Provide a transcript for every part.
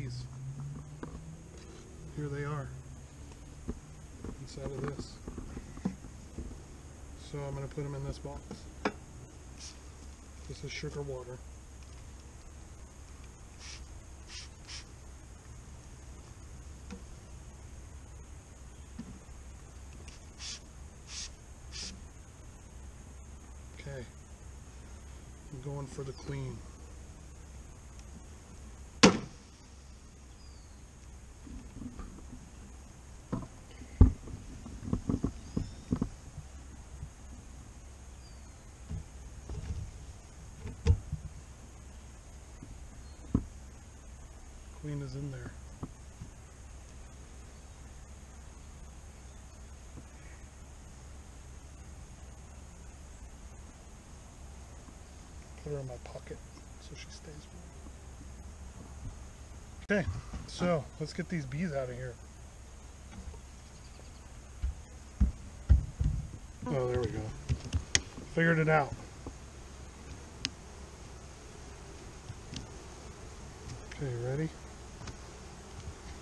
bees. Here they are inside of this. So I'm going to put them in this box. This is sugar water. Okay, I'm going for the queen. Queen is in there. Put her in my pocket so she stays warm. Okay, so let's get these bees out of here. Oh, there we go. Figured it out. Okay, ready?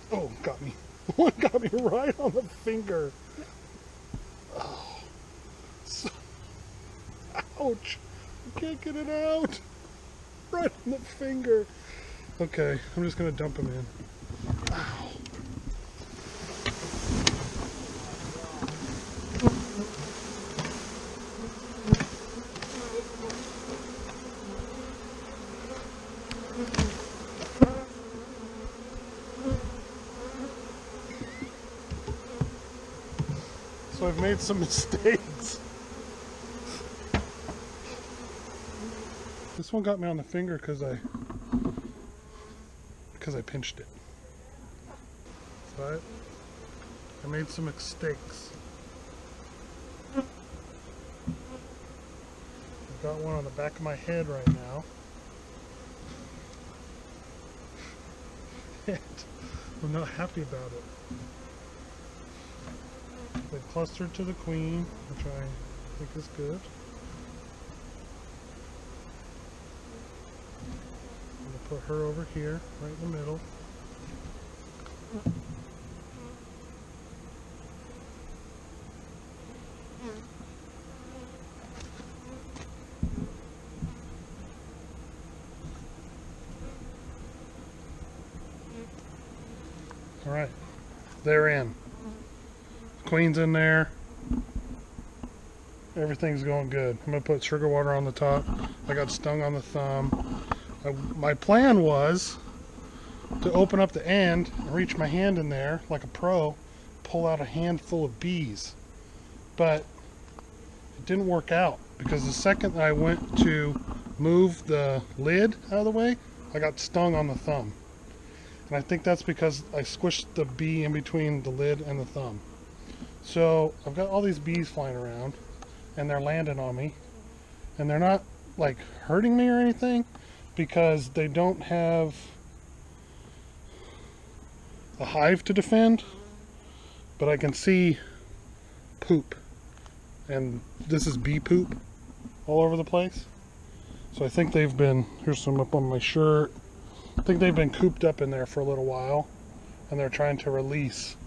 Oh, got me. One got me right on the finger. Oh, so, ouch. I can't get it out. Right on the finger. Okay, I'm just going to dump them in. Ow. So I've made some mistakes. This one got me on the finger because I pinched it. But I made some mistakes. I've got one on the back of my head right now. And I'm not happy about it. They clustered to the queen, which I think is good. I'm going to put her over here, right in the middle. All right, they're in. Queen's in there. Everything's going good. I'm going to put sugar water on the top. I got stung on the thumb. My plan was to open up the end and reach my hand in there like a pro, pull out a handful of bees. But it didn't work out because the second that I went to move the lid out of the way, I got stung on the thumb. And I think that's because I squished the bee in between the lid and the thumb. So I've got all these bees flying around and they're landing on me, and they're not like hurting me or anything because they don't have a hive to defend, but I can see poop, and this is bee poop all over the place. So I think they've been, here's some up on my shirt, I think they've been cooped up in there for a little while and they're trying to release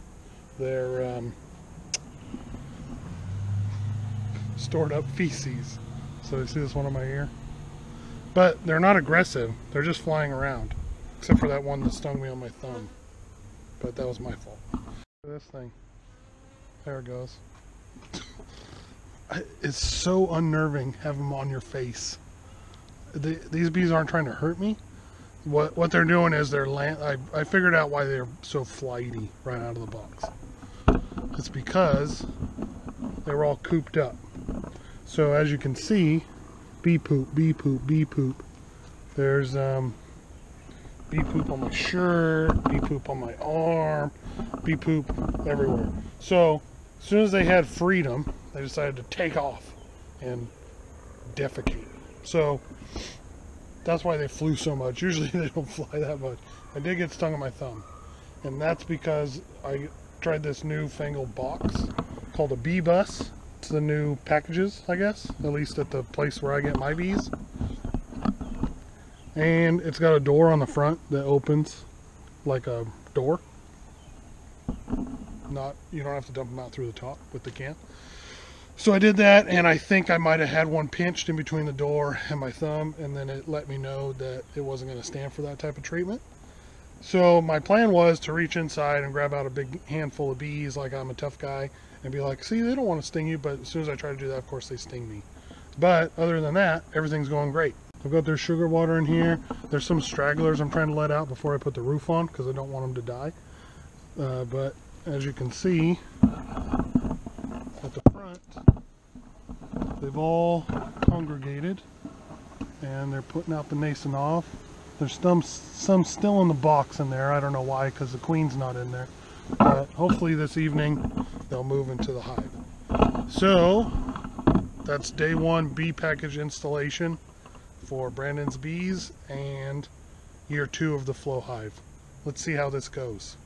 their stored up feces. So you see this one on my ear? But they're not aggressive, they're just flying around. Except for that one that stung me on my thumb. But that was my fault. Look at this thing. There it goes. It's so unnerving having them on your face. These bees aren't trying to hurt me. What they're doing is they're I figured out why they're so flighty right out of the box. It's because they were all cooped up. So as you can see, bee poop, bee poop, bee poop. There's bee poop on my shirt, bee poop on my arm, bee poop everywhere. So as soon as they had freedom, they decided to take off and defecate. So that's why they flew so much. Usually they don't fly that much. I did get stung on my thumb, and that's because I tried this newfangled box called a bee bus. It's the new packages, I guess, at least at the place where I get my bees. And it's got a door on the front that opens like a door. Not, you don't have to dump them out through the top with the can. So I did that, and I think I might have had one pinched in between the door and my thumb, and then it let me know that it wasn't going to stand for that type of treatment. So my plan was to reach inside and grab out a big handful of bees like I'm a tough guy and be like, see, they don't want to sting you, but as soon as I try to do that, of course they sting me. But other than that, everything's going great. I've got their sugar water in here. There's some stragglers I'm trying to let out before I put the roof on because I don't want them to die. But as you can see, at the front, they've all congregated and they're putting out the mason off. There's some still in the box in there. I don't know why, because the queen's not in there. But hopefully this evening they'll move into the hive. So that's day one bee package installation for Brandon's bees and year 2 of the flow hive. Let's see how this goes.